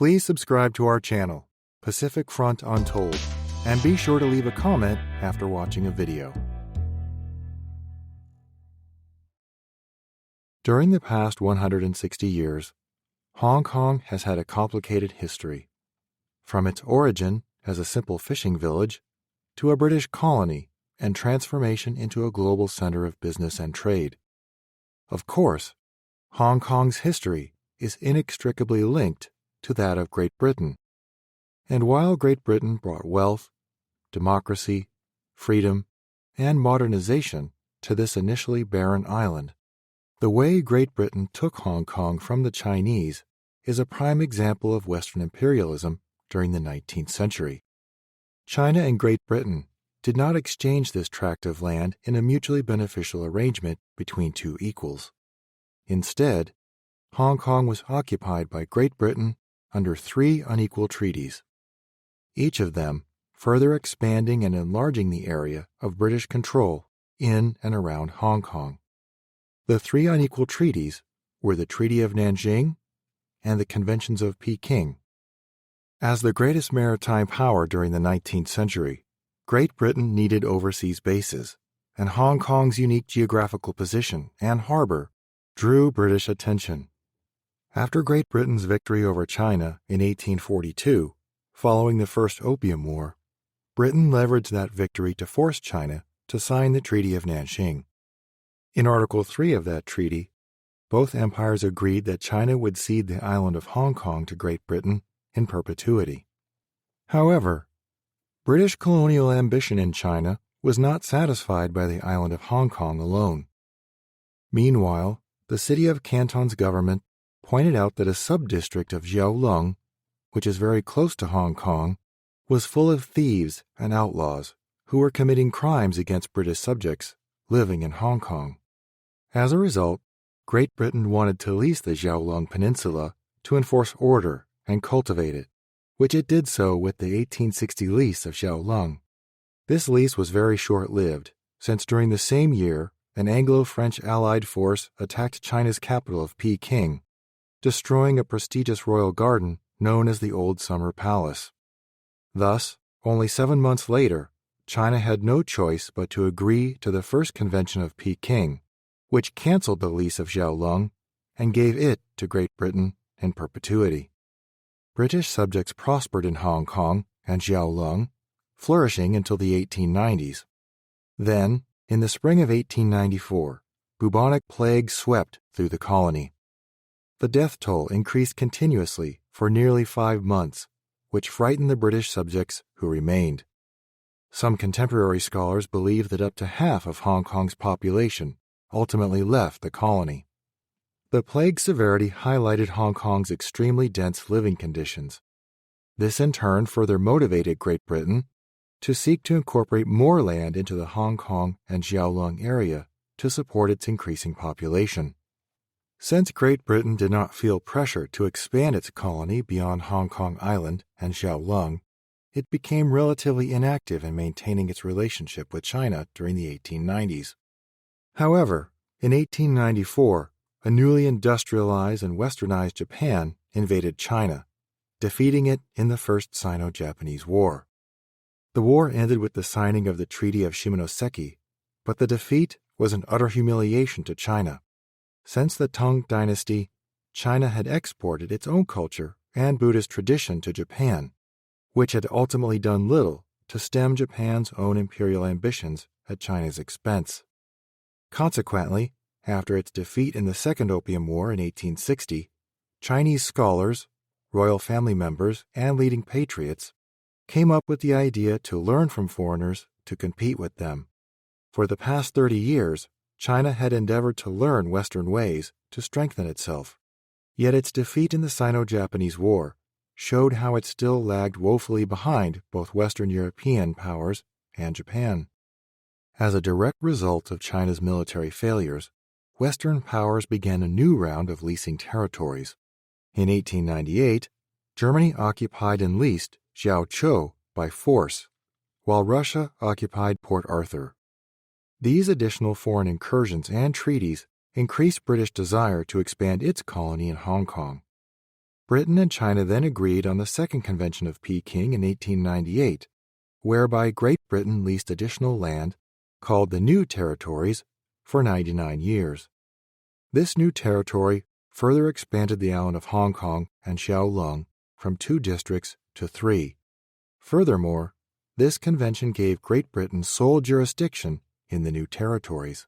Please subscribe to our channel, Pacific Front Untold, and be sure to leave a comment after watching a video. During the past 160 years, Hong Kong has had a complicated history. From its origin as a simple fishing village to a British colony and transformation into a global center of business and trade. Of course, Hong Kong's history is inextricably linked to that of Great Britain. And while Great Britain brought wealth, democracy, freedom, and modernization to this initially barren island, the way Great Britain took Hong Kong from the Chinese is a prime example of Western imperialism during the 19th century. China and Great Britain did not exchange this tract of land in a mutually beneficial arrangement between two equals. Instead, Hong Kong was occupied by Great Britain under 3 unequal treaties, each of them further expanding and enlarging the area of British control in and around Hong Kong. The 3 unequal treaties were the Treaty of Nanking and the Conventions of Peking. As the greatest maritime power during the 19th century, Great Britain needed overseas bases, and Hong Kong's unique geographical position and harbor drew British attention. After Great Britain's victory over China in 1842, following the First Opium War, Britain leveraged that victory to force China to sign the Treaty of Nanking. In Article 3 of that treaty, both empires agreed that China would cede the island of Hong Kong to Great Britain in perpetuity. However, British colonial ambition in China was not satisfied by the island of Hong Kong alone. Meanwhile, the city of Canton's government pointed out that a sub-district of Jiaolong, which is very close to Hong Kong, was full of thieves and outlaws who were committing crimes against British subjects living in Hong Kong. As a result, Great Britain wanted to lease the Jiaolong Peninsula to enforce order and cultivate it, which it did so with the 1860 lease of Jiaolong. This lease was very short-lived, since during the same year, an Anglo-French allied force attacked China's capital of Peking, destroying a prestigious royal garden known as the Old Summer Palace. Thus, only 7 months later, China had no choice but to agree to the First Convention of Peking, which canceled the lease of Jiaolong and gave it to Great Britain in perpetuity. British subjects prospered in Hong Kong and Jiaolong, flourishing until the 1890s. Then, in the spring of 1894, bubonic plague swept through the colony. The death toll increased continuously for nearly 5 months, which frightened the British subjects who remained. Some contemporary scholars believe that up to half of Hong Kong's population ultimately left the colony. The plague's severity highlighted Hong Kong's extremely dense living conditions. This in turn further motivated Great Britain to seek to incorporate more land into the Hong Kong and Jiaolong area to support its increasing population. Since Great Britain did not feel pressure to expand its colony beyond Hong Kong Island and Jiaolong, it became relatively inactive in maintaining its relationship with China during the 1890s. However, in 1894, a newly industrialized and westernized Japan invaded China, defeating it in the First Sino-Japanese War. The war ended with the signing of the Treaty of Shimonoseki, but the defeat was an utter humiliation to China. Since the Tang Dynasty, China had exported its own culture and Buddhist tradition to Japan, which had ultimately done little to stem Japan's own imperial ambitions at China's expense. Consequently, after its defeat in the Second Opium War in 1860, Chinese scholars, royal family members, and leading patriots came up with the idea to learn from foreigners to compete with them. For the past 30 years, China had endeavored to learn Western ways to strengthen itself. Yet its defeat in the Sino-Japanese War showed how it still lagged woefully behind both Western European powers and Japan. As a direct result of China's military failures, Western powers began a new round of leasing territories. In 1898, Germany occupied and leased Jiaoqiu by force, while Russia occupied Port Arthur. These additional foreign incursions and treaties increased British desire to expand its colony in Hong Kong. Britain and China then agreed on the Second Convention of Peking in 1898, whereby Great Britain leased additional land, called the New Territories, for 99 years. This new territory further expanded the island of Hong Kong and Kowloon from 2 districts to 3. Furthermore, this convention gave Great Britain sole jurisdiction in the new territories.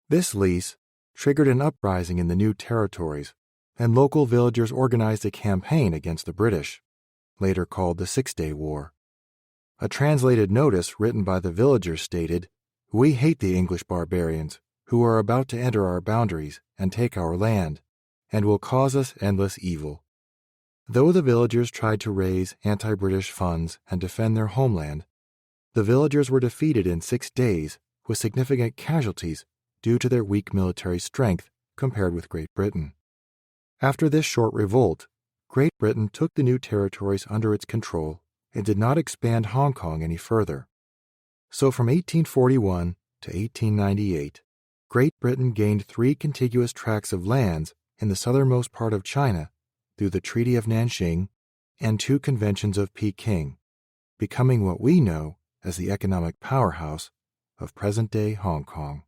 This lease triggered an uprising in the new territories, and local villagers organized a campaign against the British, later called the Six-Day War. A translated notice written by the villagers stated, "We hate the English barbarians, who are about to enter our boundaries and take our land, and will cause us endless evil." Though the villagers tried to raise anti-British funds and defend their homeland, the villagers were defeated in 6 days with significant casualties due to their weak military strength compared with Great Britain. After this short revolt, Great Britain took the new territories under its control and did not expand Hong Kong any further. So from 1841 to 1898, Great Britain gained 3 contiguous tracts of lands in the southernmost part of China through the Treaty of Nanking and 2 conventions of Peking, becoming what we know as the economic powerhouse of present-day Hong Kong.